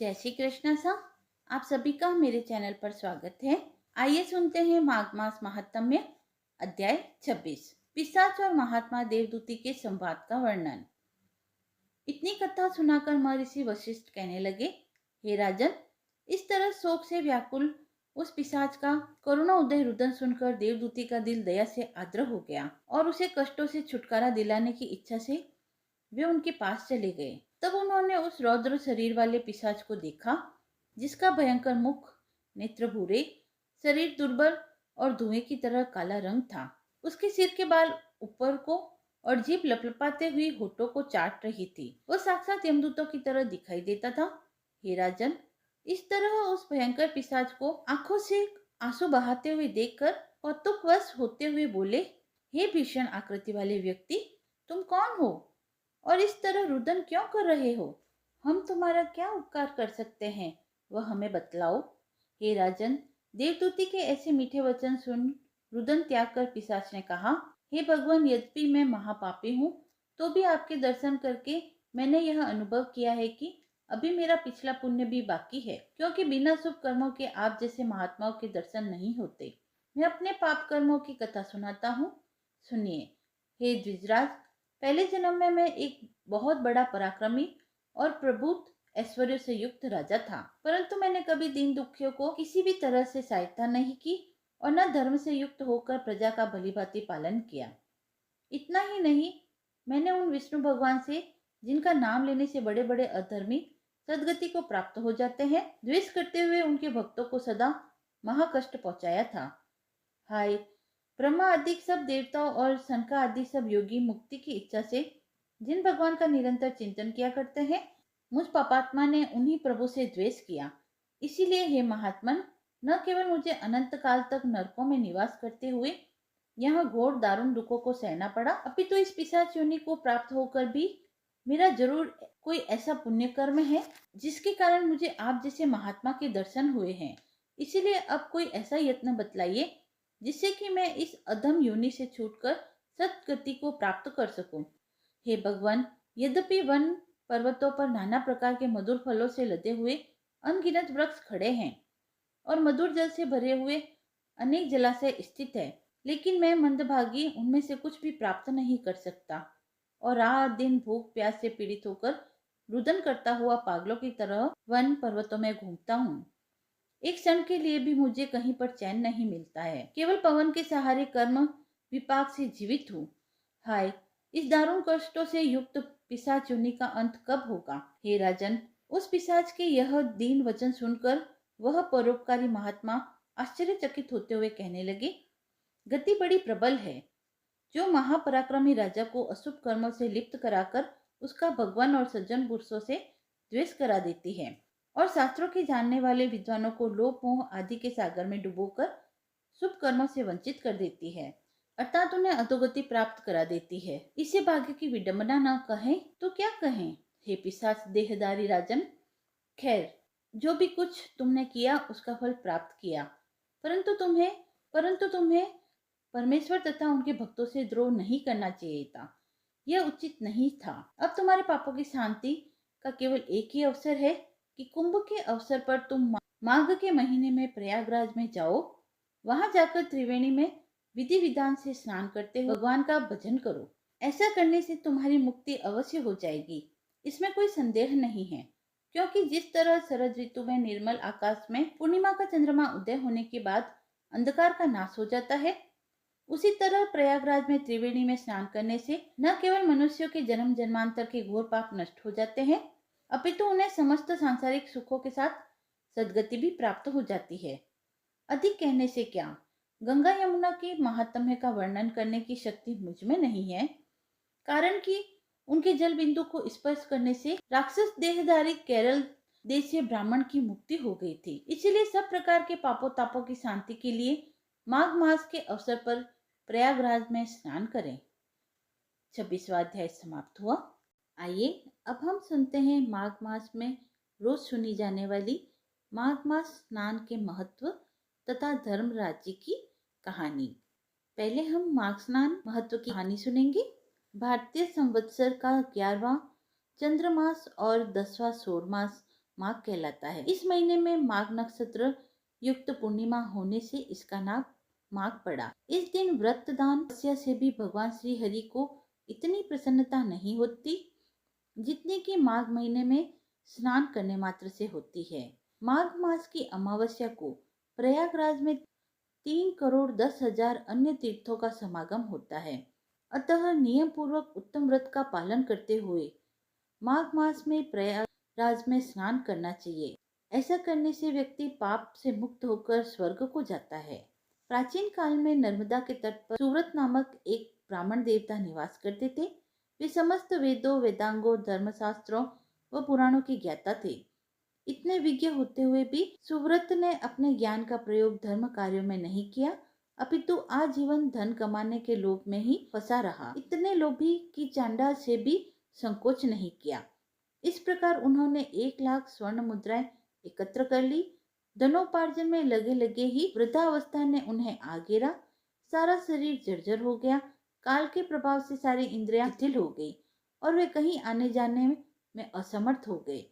जय श्री कृष्ण सा। आप सभी का मेरे चैनल पर स्वागत है। आइए सुनते हैं माघ मास महात्म्य अध्याय 26 पिशाच और महात्मा देवदूती के संवाद का वर्णन। इतनी कथा सुनाकर महर्षि वशिष्ठ कहने लगे, हे राजन, इस तरह शोक से व्याकुल उस पिशाच का करुणोदय रुदन सुनकर देवदूती का दिल दया से आर्द्र हो गया और उसे कष्टों से छुटकारा दिलाने की इच्छा से वे उनके पास चले गए। तब उन्होंने उस रौद्र शरीर वाले पिशाच को देखा, जिसका भयंकर मुख, नेत्र भूरे, शरीर दुर्बल और धुएं की तरह काला रंग था। उसके सिर के बाल ऊपर को और जीभ लपलपाते हुई होठों को चाट रही थी। वह साक्षात यमदूतों की तरह दिखाई देता था। हे राजन, इस तरह उस भयंकर पिशाच को आंखों से आंसू बहाते हुए देखकर कौतुकवश होते हुए बोले, हे भीषण आकृति वाले व्यक्ति, तुम कौन हो और इस तरह रुदन क्यों कर रहे हो? हम तुम्हारा क्या उपकार कर सकते हैं, वह हमें बतलाओ। हे राजन, देवदूती के ऐसे मीठे वचन सुन रुदन त्याग कर पिशाच ने कहा, हे भगवान, यद्यपि मैं महापापी हूँ तो भी आपके दर्शन करके मैंने यह अनुभव किया है कि अभी मेरा पिछला पुण्य भी बाकी है, क्योंकि बिना शुभ कर्मों के आप जैसे महात्माओं के दर्शन नहीं होते। मैं अपने पाप कर्मों की कथा सुनाता हूँ, सुनिए। हे द्विजराज, पहले जन्म में मैं एक बहुत बड़ा पराक्रमी और प्रभुत ऐश्वर्य से युक्त राजा था, परंतु मैंने कभी दीन दुखियों को किसी भी तरह से सहायता नहीं की और न धर्म से युक्त होकर प्रजा का भलीभांति पालन किया। इतना ही नहीं, मैंने उन विष्णु भगवान से, जिनका नाम लेने से बड़े बड़े अधर्मी सदगति को प्राप्त हो जाते हैं, द्वेष करते हुए उनके भक्तों को सदा महाकष्ट पहुंचाया था। हाय, ब्रह्मा आदि सब देवताओं और शंकर आदि सब योगी मुक्ति की इच्छा से जिन भगवान का निरंतर चिंतन किया करते हैं, मुझ पापात्मा ने उन्हीं प्रभु से द्वेष किया। इसीलिए हे महात्मन, न केवल मुझे अनंत काल तक नरकों में निवास करते हुए यहाँ घोर दारुण दुखों को सहना पड़ा, अपितु इस पिशाच योनि को प्राप्त होकर भी मेरा जरूर कोई ऐसा पुण्य कर्म है जिसके कारण मुझे आप जैसे महात्मा के दर्शन हुए हैं। इसीलिए अब कोई ऐसा यत्न बतलाइए जिससे कि मैं इस अधम योनि से छूटकर सत्गति को प्राप्त कर सकूं। हे भगवान, यद्यपि वन पर्वतों पर नाना प्रकार के मधुर फलों से लदे हुए अनगिनत वृक्ष खड़े हैं और मधुर जल से भरे हुए अनेक जलाशय स्थित है, लेकिन मैं मंदभागी उनमें से कुछ भी प्राप्त नहीं कर सकता और रात दिन भूख प्यास से पीड़ित होकर रुदन करता हुआ पागलों की तरह वन पर्वतों में घूमता हूँ। एक क्षण के लिए भी मुझे कहीं पर चैन नहीं मिलता है। केवल पवन के सहारे कर्म विपाक से जीवित हूँ। हाय, इस दारुण कष्टों से युक्त पिशाच योनि का अंत कब होगा? हे राजन, उस पिशाच के यह दीन वचन सुनकर वह परोपकारी महात्मा आश्चर्यचकित होते हुए कहने लगे, गति बड़ी प्रबल है। जो महापराक्रमी राजा को अशुभ कर्मों से लिप्त कराकर उसका भगवान और सज्जन पुरुषों से द्वेष करा देती है और शास्त्रों के जानने वाले विद्वानों को लोभ मोह आदि के सागर में डुबोकर शुभ कर्मों से वंचित कर देती है, अर्थात उन्हें अधोगति प्राप्त करा देती है। इसे भाग्य की विडंबना न कहें तो क्या कहें? हे पिशाच देहधारी राजन, खैर, जो भी कुछ तुमने किया उसका फल प्राप्त किया, परंतु तुम्हें परमेश्वर तथा उनके भक्तों से द्रोह नहीं करना चाहिए था। यह उचित नहीं था। अब तुम्हारे पापों की शांति का केवल एक ही अवसर है कि कुंभ के अवसर पर तुम माघ के महीने में प्रयागराज में जाओ। वहां जाकर त्रिवेणी में विधि विधान से स्नान करते हुए भगवान का भजन करो। ऐसा करने से तुम्हारी मुक्ति अवश्य हो जाएगी, इसमें कोई संदेह नहीं है, क्योंकि जिस तरह शरद ऋतु में निर्मल आकाश में पूर्णिमा का चंद्रमा उदय होने के बाद अंधकार का नाश हो जाता है, उसी तरह प्रयागराज में त्रिवेणी में स्नान करने से न केवल मनुष्यों के जन्म जन्मांतर के घोर पाप नष्ट हो जाते हैं, अपितु उन्हें समस्त सांसारिक सुखों के साथ सद्गति भी प्राप्त हो जाती है। अधिक कहने से क्या, गंगा यमुना के महात्म्य का वर्णन करने की शक्ति मुझ में नहीं है, कारण कि उनके जल बिंदु को स्पर्श करने से राक्षस देहधारी केरल देशीय ब्राह्मण की मुक्ति हो गई थी। इसीलिए सब प्रकार के पापों तापों की शांति के लिए माघ मास के अवसर पर प्रयागराज में स्नान करें। 26वां अध्याय समाप्त हुआ। आइए अब हम सुनते हैं माघ मास में रोज सुनी जाने वाली माघ मास स्नान के महत्व तथा धर्म राज्य की कहानी। पहले हम माघ स्नान महत्व की कहानी सुनेंगे। भारतीय संवत्सर का 11वां चंद्रमास और 10वां सौर मास माघ कहलाता है। इस महीने में माघ नक्षत्र युक्त पूर्णिमा होने से इसका नाम माघ पड़ा। इस दिन व्रत दान तपस्या से भी भगवान श्री हरि को इतनी प्रसन्नता नहीं होती जितनी कि माघ महीने में स्नान करने मात्र से होती है। माघ मास की अमावस्या को प्रयागराज में 3,10,00,000 अन्य तीर्थों का समागम होता है। अतः नियम पूर्वक उत्तम व्रत का पालन करते हुए माघ मास में प्रयागराज में स्नान करना चाहिए। ऐसा करने से व्यक्ति पाप से मुक्त होकर स्वर्ग को जाता है। प्राचीन काल में नर्मदा के तट पर सुव्रत नामक एक ब्राह्मण देवता निवास करते थे। वे समस्त वेदों, वेदांगों, धर्मशास्त्रों व पुराणों के ज्ञाता थे। इतने विज्ञ होते हुए भी सुव्रत ने अपने ज्ञान का प्रयोग धर्म कार्यों में नहीं किया, अपितु आजीवन धन कमाने के लोभ में ही फंसा रहा। इतने लोभी कि चांडाल से भी संकोच नहीं किया। इस प्रकार उन्होंने 1,00,000 स्वर्ण मुद्राएं एकत्र कर ली। धनोपार्जन में लगे लगे ही वृद्धावस्था ने उन्हें आ घेरा। सारा शरीर जर्जर हो गया। काल के प्रभाव से सारी इंद्रियां शिथिल हो गई और वे कहीं आने जाने में असमर्थ हो गए।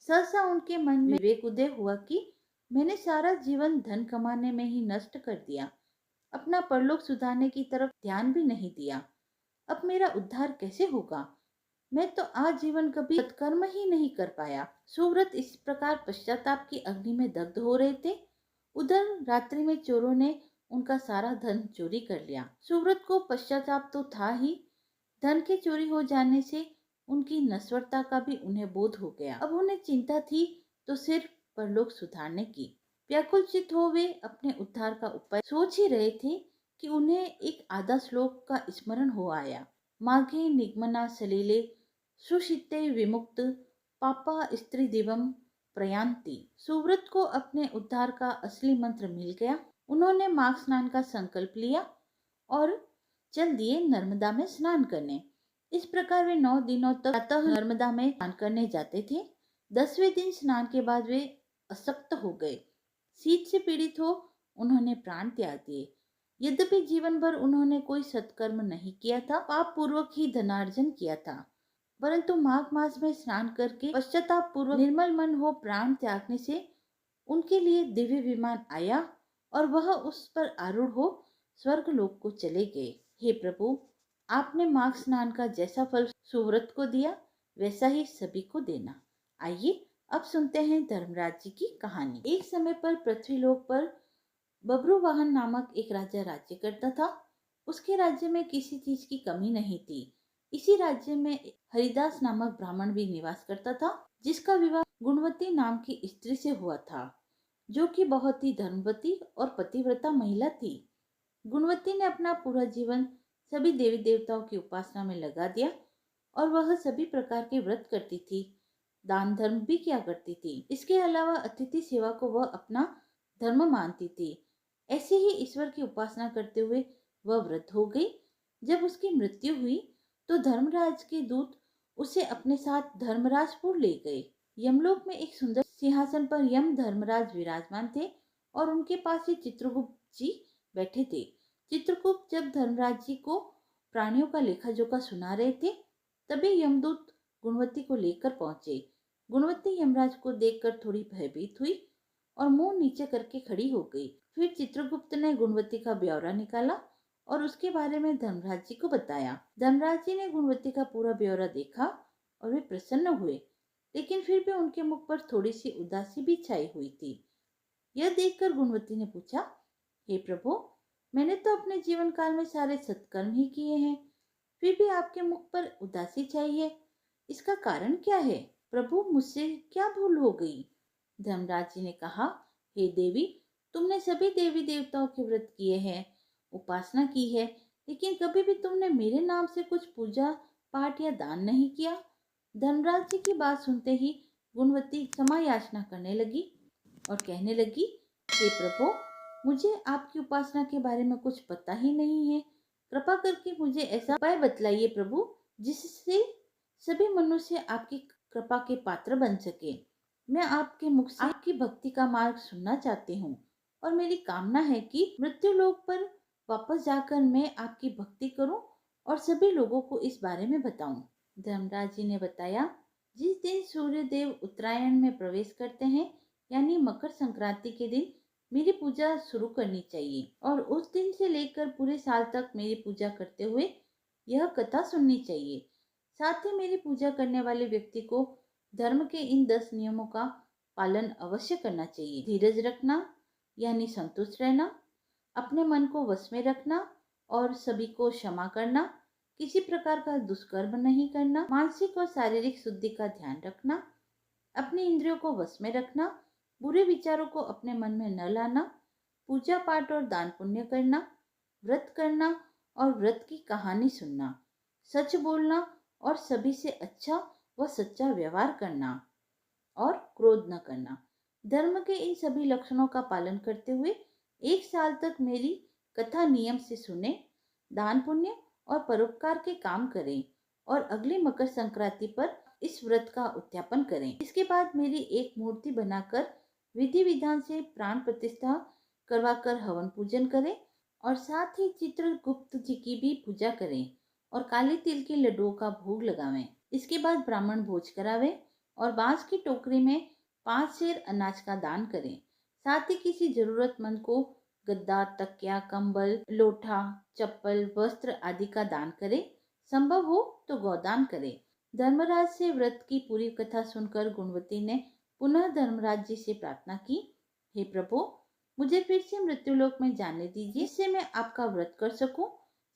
सहसा उनके मन में विवेक उदय हुआ कि मैंने सारा जीवन धन कमाने में ही नष्ट कर दिया, अपना परलोक सुधारने की तरफ ध्यान भी नहीं दिया। अब मेरा उद्धार कैसे होगा? मैं तो आजीवन कभी सत्कर्म ही नहीं कर पाया। सुव्रत इस प्रकार पश्चाताप की अग्नि में दग्ध हो रहे थे। उधर रात्रि में चोरों ने उनका सारा धन चोरी कर लिया। सुव्रत को पश्चाताप तो था ही, धन के चोरी हो जाने से उनकी नश्वरता का भी उन्हें बोध हो गया। अब उन्हें चिंता थी तो सिर्फ परलोक सुधारने की। व्याकुल चित हो वे अपने उद्धार का उपाय सोच ही रहे थे कि उन्हें एक आधा श्लोक का स्मरण हो आया। माघे निगमना सलीले सुशिते विमुक्त पापा स्त्री दिवम प्रयांति। सुव्रत को अपने उद्धार का असली मंत्र मिल गया। उन्होंने माघ स्नान का संकल्प लिया और चल दिए नर्मदा में स्नान करने। इस प्रकार वे 9 दिनों तक प्रातः नर्मदा में स्नान करने जाते थे। 10वें दिन स्नान के बाद वे अशक्त हो गए। शीत से पीड़ित हो उन्होंने प्राण त्याग दिए। यद्यपि जीवन भर उन्होंने कोई सत्कर्म नहीं किया था, पाप पूर्वक ही धनार्जन किया था, परंतु माघ मास में स्नान करके पश्चाताप पूर्वक निर्मल मन हो प्राण त्यागने से उनके लिए दिव्य विमान आया और वह उस पर आरूढ़ हो स्वर्ग लोक को चले गए। हे प्रभु, आपने माघ स्नान का जैसा फल सुव्रत को दिया वैसा ही सभी को देना। आइए अब सुनते हैं धर्मराज जी की कहानी। एक समय पर पृथ्वीलोक पर बब्रुवाहन नामक एक राजा राज्य करता था। उसके राज्य में किसी चीज की कमी नहीं थी। इसी राज्य में हरिदास नामक ब्राह्मण भी निवास करता था, जिसका विवाह गुणवती नाम की स्त्री से हुआ था, जो कि बहुत ही धर्मवती और पतिव्रता महिला थी। गुणवती ने अपना पूरा जीवन सभी देवी देवताओं की उपासना में लगा दिया और वह सभी प्रकार के व्रत करती थी, दान धर्म भी किया करती थी। इसके अलावा अतिथि सेवा को वह अपना धर्म मानती थी। ऐसे ही ईश्वर की उपासना करते हुए वह व्रत हो गई। जब उसकी मृत्यु हुई तो धर्मराज के दूत उसे अपने साथ धर्मराजपुर ले गए। यमलोक में एक सुंदर सिंहासन पर यम धर्मराज विराजमान थे और उनके पास ही चित्रगुप्त जी बैठे थे। चित्रगुप्त जब धर्मराज जी को प्राणियों का लेखा जोखा सुना रहे थे, तभी यमदूत गुणवती को लेकर पहुंचे। गुणवती यमराज को देखकर थोड़ी भयभीत हुई और मुंह नीचे करके खड़ी हो गई। फिर चित्रगुप्त ने गुणवती का ब्यौरा निकाला और उसके बारे में धर्मराज जी को बताया। धर्मराज जी ने गुणवती का पूरा ब्यौरा देखा और वे प्रसन्न हुए, लेकिन फिर भी उनके मुख पर थोड़ी सी उदासी भी छाई हुई थी। यह देखकर गुणवती ने पूछा, हे प्रभु, मैंने तो अपने जीवन काल में सारे सत्कर्म ही किए हैं, फिर भी आपके मुख पर उदासी छाई है। इसका कारण क्या है? प्रभु, मुझसे क्या भूल हो गई? धर्मराज जी ने कहा, हे देवी, तुमने सभी देवी देवताओं के व्रत किए हैं, उपासना की है, लेकिन कभी भी तुमने मेरे नाम से कुछ पूजा पाठ या दान नहीं किया। धर्मराज जी की बात सुनते ही गुणवती क्षमा याचना करने लगी और कहने लगी, हे प्रभु, मुझे आपकी उपासना के बारे में कुछ पता ही नहीं है। कृपा करके मुझे ऐसा उपाय बतलाइए प्रभु, जिससे सभी मनुष्य आपकी कृपा के पात्र बन सके। मैं आपके मुख से आपकी भक्ति का मार्ग सुनना चाहती हूँ और मेरी कामना है कि मृत्यु लोक पर वापस जाकर मैं आपकी भक्ति करूं और सभी लोगों को इस बारे में बताऊं। धर्मराज जी ने बताया, जिस दिन सूर्य देव उत्तरायण में प्रवेश करते हैं, यानी मकर संक्रांति के दिन मेरी पूजा शुरू करनी चाहिए और उस दिन से लेकर पूरे साल तक मेरी पूजा करते हुए यह कथा सुननी चाहिए। साथ ही मेरी पूजा करने वाले व्यक्ति को धर्म के इन 10 नियमों का पालन अवश्य करना चाहिए। धीरज रखना यानी संतुष्ट रहना, अपने मन को वश में रखना और सभी को क्षमा करना, किसी प्रकार का दुष्कर्म नहीं करना, मानसिक और शारीरिक शुद्धि का ध्यान रखना, अपनी इंद्रियों को वश में रखना, बुरे विचारों को अपने मन में न लाना, पूजा पाठ और दान पुण्य करना, व्रत करना और व्रत की कहानी सुनना, सच बोलना और सभी से अच्छा व सच्चा व्यवहार करना और क्रोध न करना। धर्म के इन सभी लक्षणों का पालन करते हुए एक साल तक मेरी कथा नियम से सुने, दान पुण्य और परोपकार के काम करें और अगली मकर संक्रांति पर इस व्रत का उद्यापन करें। इसके बाद मेरी एक मूर्ति बनाकर विधि विधान से प्राण प्रतिष्ठा करवाकर हवन पूजन करें और साथ ही चित्रगुप्त जी की भी पूजा करें और काले तिल के लड्डुओं का भोग लगावें। इसके बाद ब्राह्मण भोज करावें और बांस की टोकरी में 5 सेर अनाज का दान करें। साथ ही किसी जरूरतमंद को गद्दा, तकिया, कंबल, लोटा, चप्पल, वस्त्र आदि का दान करें। संभव हो तो गोदान करें। धर्मराज से व्रत की पूरी कथा सुनकर गुणवती ने पुनः धर्मराज जी से प्रार्थना की, हे प्रभु, मुझे फिर से मृत्युलोक में जाने दीजिए, जिससे मैं आपका व्रत कर सकूं,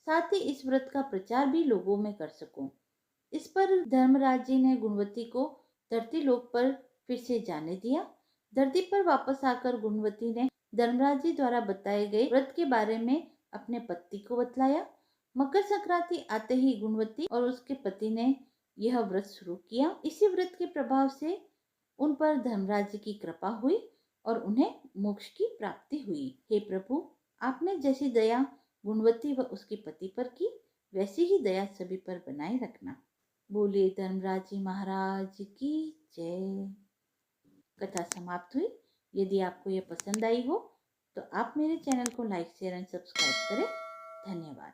साथ ही इस व्रत का प्रचार भी लोगों में कर सकूं। इस पर धर्मराज जी ने गुणवती को धरती लोक पर फिर से जाने दिया। धरती पर वापस आकर गुणवती ने धर्मराज जी द्वारा बताए गए व्रत के बारे में अपने पति को बतलाया। मकर संक्रांति आते ही गुणवती और उसके पति ने यह व्रत शुरू किया। इसी व्रत के प्रभाव से उन पर धर्मराज जी की कृपा हुई और उन्हें मोक्ष की प्राप्ति हुई। हे प्रभु, आपने जैसी दया गुणवती व उसके पति पर की, वैसी ही दया सभी पर बनाए रखना। बोले धर्मराज जी महाराज की जय। कथा समाप्त हुई। यदि आपको यह पसंद आई हो तो आप मेरे चैनल को लाइक, शेयर एंड सब्सक्राइब करें। धन्यवाद।